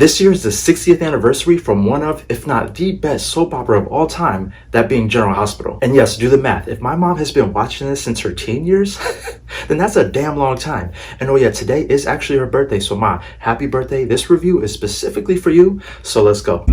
This year is the 60th anniversary from one of, if not the best soap opera of all time, that being General Hospital. And yes, do the math. If my mom has been watching this since her teen years, then that's a damn long time. And oh yeah, today is actually her birthday, so Ma, happy birthday. This review is specifically for you, so let's go.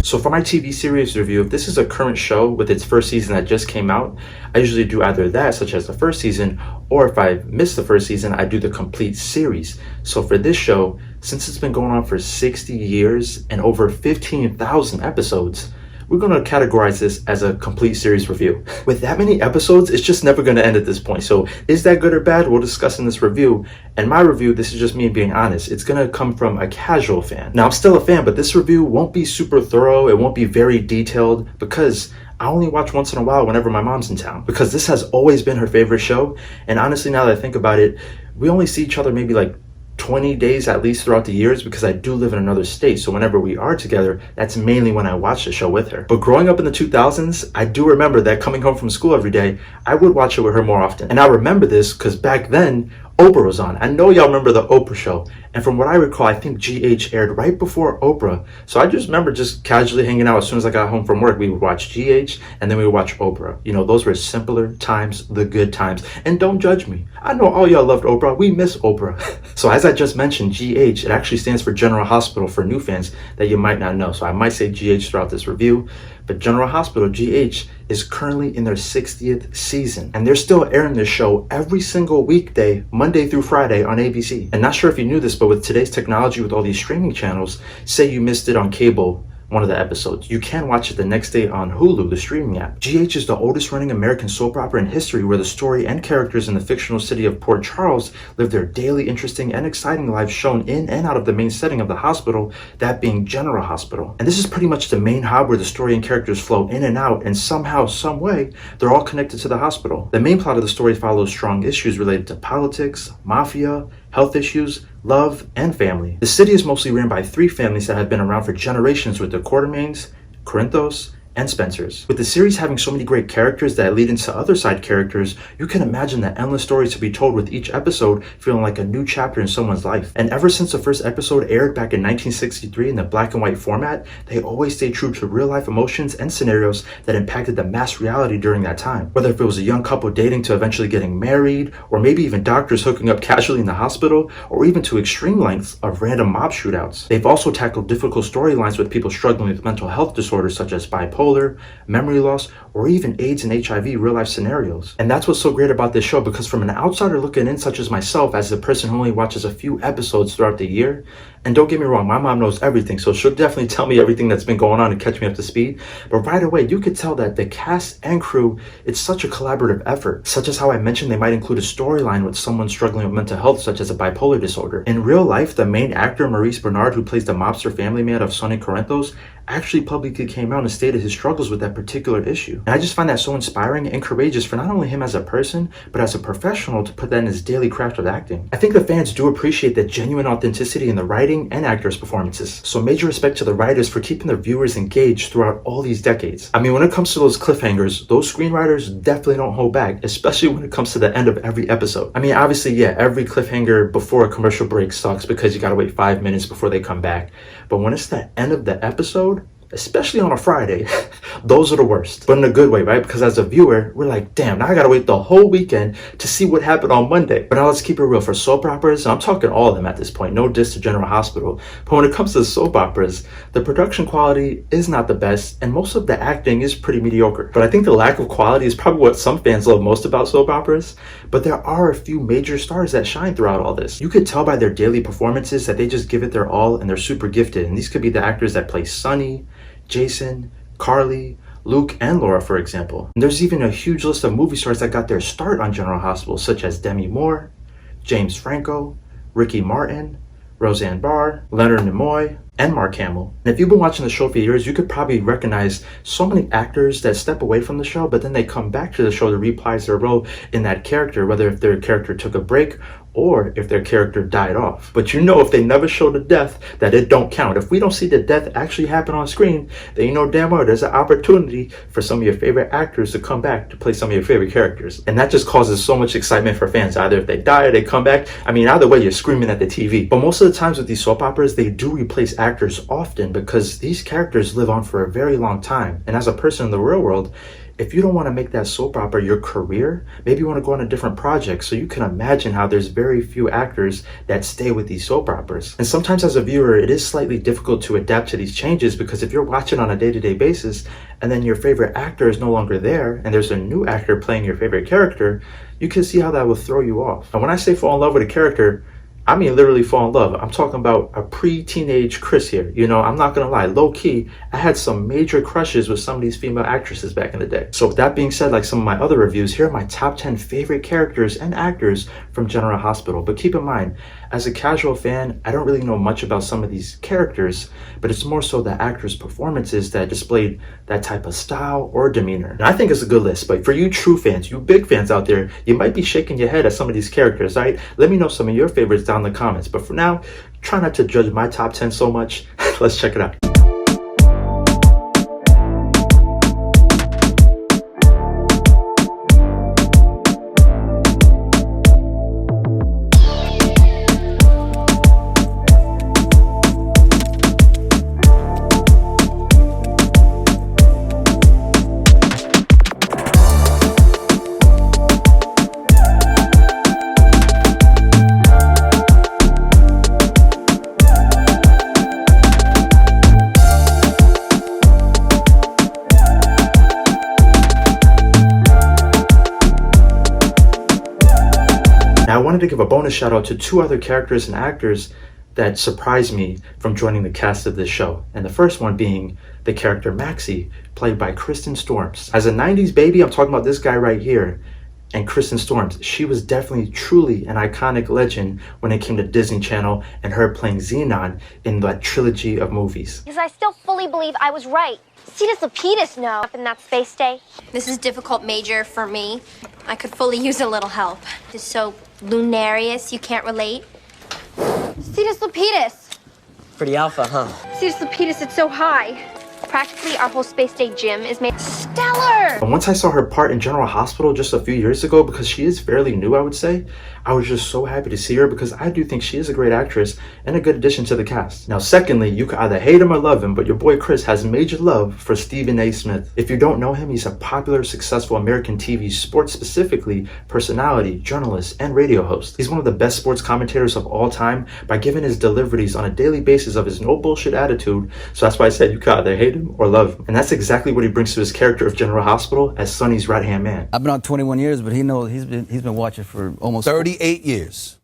So for my TV series review, if this is a current show with its first season that just came out, I usually do either that, such as the first season, or if I miss the first season, I do the complete series. So for this show, since it's been going on for 60 years and over 15,000 episodes, we're going to categorize this as a complete series review. With that many episodes, it's just never going to end at this point. So is that good or bad? We'll discuss in this review. And my review, this is just me being honest, it's going to come from a casual fan. Now, I'm still a fan, but this review won't be super thorough. It won't be very detailed because I only watch once in a while whenever my mom's in town, because this has always been her favorite show. And honestly, now that I think about it, we only see each other maybe like 20 days at least throughout the years, because I do live in another state. So whenever we are together, that's mainly when I watch the show with her. But growing up in the 2000s, I do remember that coming home from school every day, I would watch it with her more often. And I remember this because back then, Oprah was on. I know y'all remember the Oprah show. And from what I recall, I think GH aired right before Oprah. So I just remember just casually hanging out. As soon as I got home from work, we would watch GH and then we would watch Oprah. You know, those were simpler times, the good times. And don't judge me. I know all y'all loved Oprah. We miss Oprah. So as I just mentioned, GH, it actually stands for General Hospital for new fans that you might not know. So I might say GH throughout this review. But General Hospital, GH, is currently in their 60th season. And they're still airing this show every single weekday, Monday through Friday on ABC. And not sure if you knew this, but with today's technology, with all these streaming channels, say you missed it on cable, one of the episodes, you can watch it the next day on Hulu, the streaming app. GH is the oldest running American soap opera in history, where the story and characters in the fictional city of Port Charles live their daily interesting and exciting lives shown in and out of the main setting of the hospital, that being General Hospital. And this is pretty much the main hub where the story and characters flow in and out, and somehow, some way, they're all connected to the hospital. The main plot of the story follows strong issues related to politics, mafia, health issues, love, and family. The city is mostly ran by three families that have been around for generations, with the Quartermains, Corinthos, and Spencers. With the series having so many great characters that lead into other side characters, you can imagine the endless stories to be told, with each episode feeling like a new chapter in someone's life. And ever since the first episode aired back in 1963 in the black and white format, they always stayed true to real life emotions and scenarios that impacted the mass reality during that time. Whether if it was a young couple dating to eventually getting married, or maybe even doctors hooking up casually in the hospital, or even to extreme lengths of random mob shootouts. They've also tackled difficult storylines with people struggling with mental health disorders such as bipolar, memory loss, or even AIDS and HIV real-life scenarios. And that's what's so great about this show, because from an outsider looking in, such as myself, as a person who only watches a few episodes throughout the year, and don't get me wrong, my mom knows everything, so she'll definitely tell me everything that's been going on and catch me up to speed. But right away, you could tell that the cast and crew, it's such a collaborative effort, such as how I mentioned they might include a storyline with someone struggling with mental health, such as a bipolar disorder. In real life, the main actor, Maurice Bernard, who plays the mobster family man of Sonny Corinthos, actually publicly came out and stated his struggles with that particular issue. And I just find that so inspiring and courageous for not only him as a person, but as a professional, to put that in his daily craft of acting. I think the fans do appreciate the genuine authenticity in the writing and actors' performances. So major respect to the writers for keeping their viewers engaged throughout all these decades. I mean, when it comes to those cliffhangers, those screenwriters definitely don't hold back, especially when it comes to the end of every episode. I mean, obviously, yeah, every cliffhanger before a commercial break sucks because you gotta wait 5 minutes before they come back. But when it's the end of the episode, especially on a Friday, those are the worst. But in a good way, right? Because as a viewer, we're like, damn, now I gotta wait the whole weekend to see what happened on Monday. But now let's keep it real. For soap operas, and I'm talking all of them at this point, no diss to General Hospital, but when it comes to soap operas, the production quality is not the best, and most of the acting is pretty mediocre. But I think the lack of quality is probably what some fans love most about soap operas. But there are a few major stars that shine throughout all this. You could tell by their daily performances that they just give it their all, and they're super gifted. And these could be the actors that play Sonny, Jason, Carly, Luke, and Laura, for example. And there's even a huge list of movie stars that got their start on General Hospital, such as Demi Moore, James Franco, Ricky Martin, Roseanne Barr, Leonard Nimoy, and Mark Hamill. And if you've been watching the show for years, you could probably recognize so many actors that step away from the show, but then they come back to the show to reprise their role in that character, whether if their character took a break or if their character died off. But you know, if they never show the death, that it don't count. If we don't see the death actually happen on screen, then you know damn well there's an opportunity for some of your favorite actors to come back to play some of your favorite characters. And that just causes so much excitement for fans. Either if they die or they come back, I mean, either way, you're screaming at the TV. But most of the times with these soap operas, they do replace actors often because these characters live on for a very long time. And as a person in the real world, if you don't want to make that soap opera your career, maybe you want to go on a different project. So you can imagine how there's very few actors that stay with these soap operas. And sometimes as a viewer, it is slightly difficult to adapt to these changes because if you're watching on a day-to-day basis and then your favorite actor is no longer there and there's a new actor playing your favorite character, you can see how that will throw you off. And when I say fall in love with a character, I mean literally fall in love. I'm talking about a pre-teenage Chris here. You know, I'm not gonna lie, low-key, I had some major crushes with some of these female actresses back in the day. So with that being said, like some of my other reviews, here are my top 10 favorite characters and actors from General Hospital. But keep in mind, as a casual fan, I don't really know much about some of these characters, but it's more so the actors' performances that displayed that type of style or demeanor. And I think it's a good list, but for you true fans, you big fans out there, you might be shaking your head at some of these characters, right? Let me know some of your favorites down in the comments. But for now, try not to judge my top 10 so much. Let's check it out. Now, I wanted to give a bonus shout out to two other characters and actors that surprised me from joining the cast of this show. And the first one being the character Maxie, played by Kristen Storms. As a 90s baby, I'm talking about this guy right here. And Kristen Storms, she was definitely truly an iconic legend when it came to Disney Channel and her playing Xenon in that trilogy of movies. Because I still fully believe I was right. Cetus Lapidus know up in that space day. This is difficult major for me. I could fully use a little help. It's so lunarious, you can't relate. Cetus Lapidus! Pretty alpha, huh? Cetus Lapidus, it's so high. Practically our whole space day gym is made stellar! And once I saw her part in General Hospital just a few years ago, because she is fairly new, I would say, I was just so happy to see her because I do think she is a great actress and a good addition to the cast. Now, secondly, you can either hate him or love him, but your boy Chris has major love for Stephen A. Smith. If you don't know him, he's a popular, successful American TV sports specifically personality, journalist, and radio host. He's one of the best sports commentators of all time by giving his deliveries on a daily basis of his no bullshit attitude. So that's why I said you can either hate him or love him. And that's exactly what he brings to his character of General Hospital as Sonny's right-hand man. I've been on 21 years, but he's been watching for almost 38 years.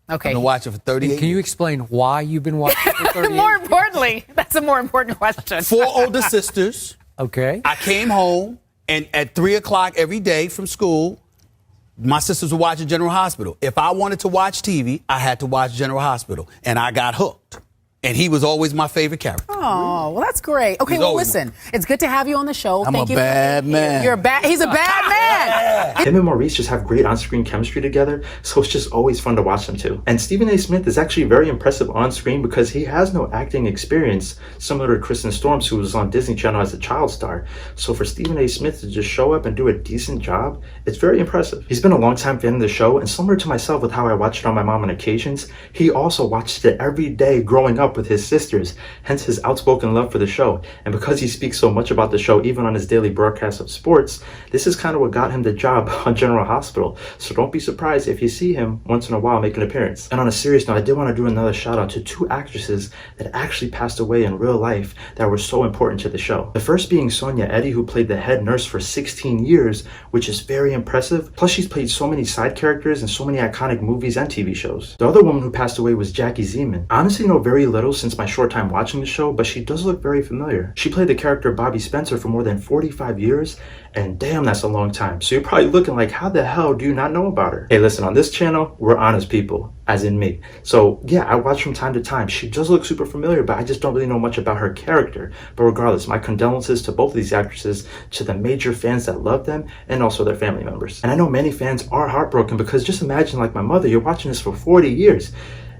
Okay. I've been watching for 38 Can you years. explain why you've been watching for 38 More importantly, that's a more important question. 4 older sisters. Okay. I came home, and at 3 o'clock every day from school, my sisters were watching General Hospital. If I wanted to watch TV, I had to watch General Hospital, and I got hooked. And he was always my favorite character. Oh, well, that's great. Okay, well, listen, it's good to have you on the show. I'm Thank a you. bad man. You're a bad. He's a bad man. Him and Maurice just have great on-screen chemistry together, so it's just always fun to watch them too. And Stephen A. Smith is actually very impressive on screen because he has no acting experience, similar to Kristen Storms, who was on Disney Channel as a child star. So for Stephen A. Smith to just show up and do a decent job, it's very impressive. He's been a long-time fan of the show, and similar to myself with how I watched it on my mom on occasions, he also watched it every day growing up with his sisters, hence his outspoken love for the show. And because he speaks so much about the show, even on his daily broadcast of sports, this is kind of what got him the job on General Hospital. So don't be surprised if you see him once in a while make an appearance. And on a serious note, I did want to do another shout out to two actresses that actually passed away in real life that were so important to the show. The first being Sonia Eddy, who played the head nurse for 16 years, which is very impressive. Plus, she's played so many side characters in so many iconic movies and TV shows. The other woman who passed away was Jackie Zeman. I honestly know very little little since my short time watching the show, but she does look very familiar. She played the character Bobby Spencer for more than 45 years, and damn, that's a long time. So you're probably looking like, how the hell do you not know about her? Hey, listen, on this channel, we're honest people, as in me. So yeah, I watch from time to time. She does look super familiar, but I just don't really know much about her character. But regardless, my condolences to both of these actresses, to the major fans that love them, and also their family members. And I know many fans are heartbroken because just imagine, like my mother, you're watching this for 40 years.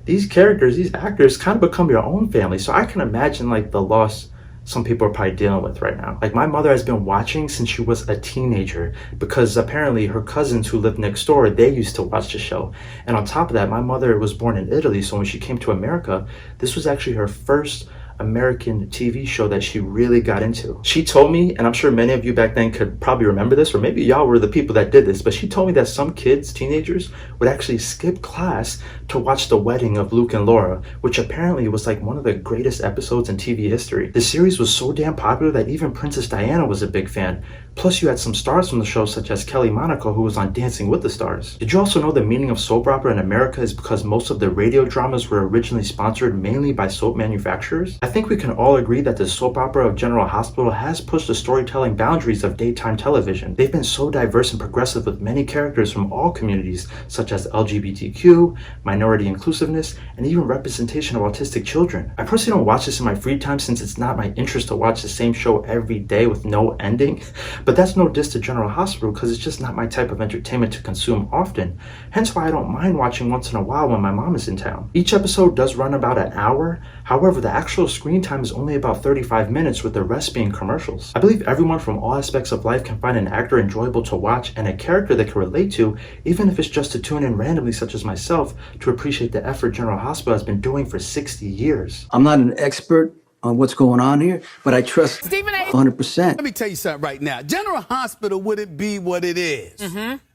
These characters, these actors kind of become your own family. So I can imagine like the loss some people are probably dealing with right now. Like my mother has been watching since she was a teenager because apparently her cousins who lived next door, they used to watch the show. And on top of that, my mother was born in Italy. So when she came to America, this was actually her first American TV show that she really got into. She told me, and I'm sure many of you back then could probably remember this, or maybe y'all were the people that did this, but she told me that some kids, teenagers, would actually skip class to watch the wedding of Luke and Laura, which apparently was like one of the greatest episodes in TV history. The series was so damn popular that even Princess Diana was a big fan. Plus you had some stars from the show such as Kelly Monaco, who was on Dancing with the Stars. Did you also know the meaning of soap opera in America is because most of the radio dramas were originally sponsored mainly by soap manufacturers? I think we can all agree that the soap opera of General Hospital has pushed the storytelling boundaries of daytime television. They've been so diverse and progressive with many characters from all communities such as LGBTQ, minority inclusiveness, and even representation of autistic children. I personally don't watch this in my free time since it's not my interest to watch the same show every day with no ending. But that's no diss to General Hospital because it's just not my type of entertainment to consume often. Hence why I don't mind watching once in a while when my mom is in town. Each episode does run about an hour. However, the actual screen time is only about 35 minutes with the rest being commercials. I believe everyone from all aspects of life can find an actor enjoyable to watch and a character they can relate to, even if it's just to tune in randomly such as myself to appreciate the effort General Hospital has been doing for 60 years. I'm not an expert on what's going on here, but I trust Stephen A. 100%. Let me tell you something right now. General Hospital wouldn't be what it is.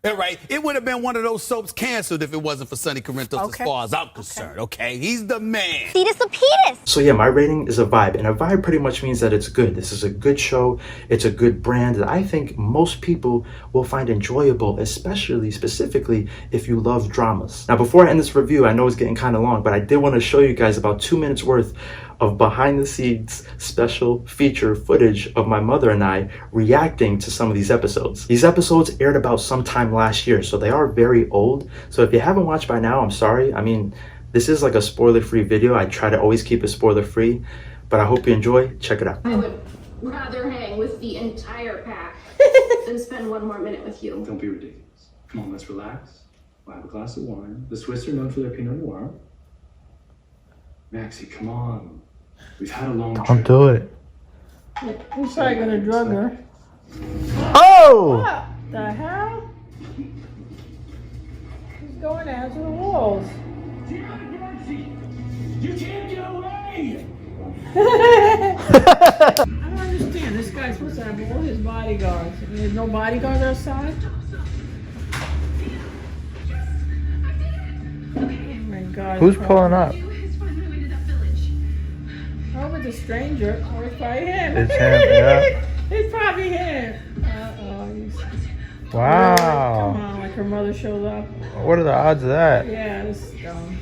Right? It would have been one of those soaps canceled if it wasn't for Sonny Corinthos, as far as I'm concerned. Okay? He's the man. Fetus Lapidus. So yeah, my rating is a vibe, and a vibe pretty much means that it's good. This is a good show. It's a good brand that I think most people will find enjoyable, especially specifically if you love dramas. Now, before I end this review, I know it's getting kind of long, but I did want to show you guys about 2 minutes worth of behind the scenes special feature footage of my mother and I reacting to some of these episodes. These episodes aired about sometime last year, so they are very old. So if you haven't watched by now, I'm sorry. I mean, this is like a spoiler-free video. I try to always keep it spoiler-free, but I hope you enjoy. Check it out. I would rather hang with the entire pack than spend one more minute with you. Don't be ridiculous. Come on, let's relax. We'll have a glass of wine. The Swiss are known for their Pinot Noir. Maxie, come on. We've had a long trip. Don't do it. He's probably gonna drug her. Oh! What the hell? He's going after the walls. You can't get away! I don't understand. This guy's supposed to have all his bodyguards. I mean, there's no bodyguards outside? Oh my God. Who's pulling up? Oh, it's a stranger. Or it's probably him. It's him, yeah. It's probably him. Uh-oh. Wow. Come on, like her mother showed up. What are the odds of that? Yeah, this is dumb.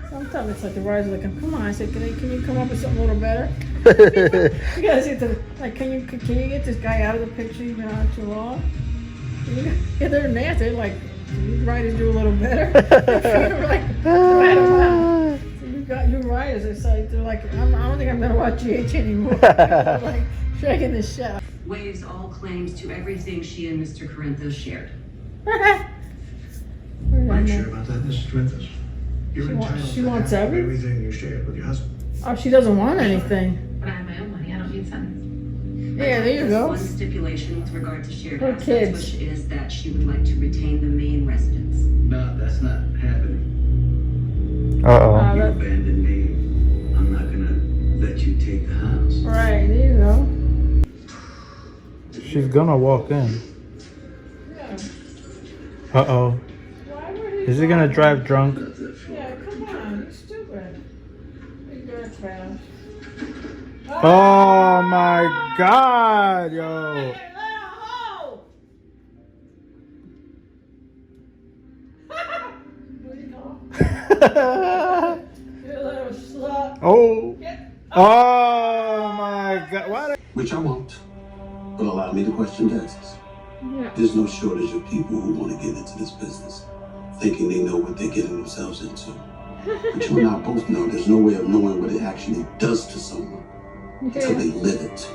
Sometimes it's like the rise of the come on. I said, can you come up with something a little better? You gotta say to like, can you get this guy out of the picture? You've been on too long. Yeah, they're nasty. Like, you writers do a little better. Like, right around. So you got you writers. It's like they're like, I don't think I'm gonna watch GH anymore. Like shaking this shit. Waives all claims to everything she and Mr. Corinthos shared. I'm sure about that, Mrs. Corinthos. You're entitled she to wants half of everything? everything you shared with your husband. Oh, she doesn't want anything. But I have my own money. I don't need sons. Yeah, there you There's go. one stipulation with regard to shared Her assets, kids. which is that she would like to retain the main residence. No, that's not happening. Uh-oh. You abandoned me. I'm not gonna let you take the house. Right, there you go. She's gonna walk in. Yeah. Uh-oh. Why would he Is he gonna drive drunk? Yeah, come on, you're stupid. Big girl trash. Oh my God, yo. Hey, let her hoe! What do you call? Let her Oh. Oh my God. Why? Which I won't. But allow me to question Texas. Yeah. There's no shortage of people who want to get into this business, thinking they know what they're getting themselves into. But you and I both know there's no way of knowing what it actually does to someone until they live it.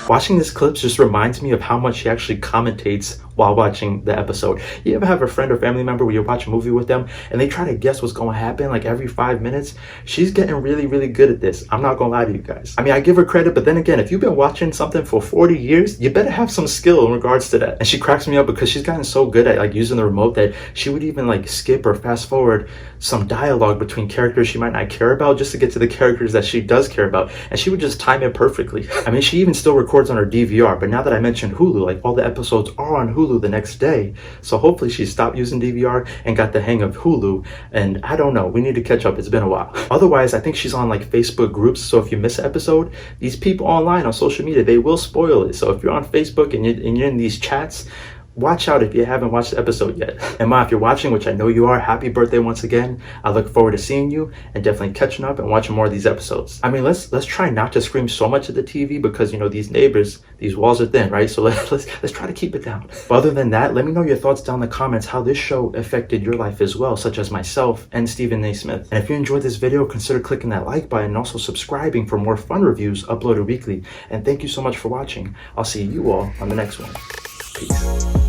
Watching this clip just reminds me of how much she actually commentates while watching the episode. You ever have a friend or family member where you watch a movie with them and they try to guess what's going to happen like every 5 minutes? She's getting really, really good at this. I'm not going to lie to you guys. I mean, I give her credit, but then again, if you've been watching something for 40 years, you better have some skill in regards to that. And she cracks me up because she's gotten so good at like using the remote that she would even like skip or fast forward some dialogue between characters she might not care about just to get to the characters that she does care about. And she would just time it perfectly. I mean, she even still records on her DVR, but now that I mentioned Hulu, like all the episodes are on Hulu the next day. So hopefully she stopped using DVR and got the hang of Hulu. And I don't know, we need to catch up. It's been a while. Otherwise, I think she's on like Facebook groups. So if you miss an episode, these people online on social media, they will spoil it. So if you're on Facebook and you're in these chats, watch out if you haven't watched the episode yet. And Ma, if you're watching, which I know you are, happy birthday once again. I look forward to seeing you and definitely catching up and watching more of these episodes. I mean, let's try not to scream so much at the TV because, you know, these neighbors, these walls are thin, right? So let's try to keep it down. But other than that, let me know your thoughts down in the comments how this show affected your life as well, such as myself and Stephen A. Smith. And if you enjoyed this video, consider clicking that like button and also subscribing for more fun reviews uploaded weekly. And thank you so much for watching. I'll see you all on the next one. Peace.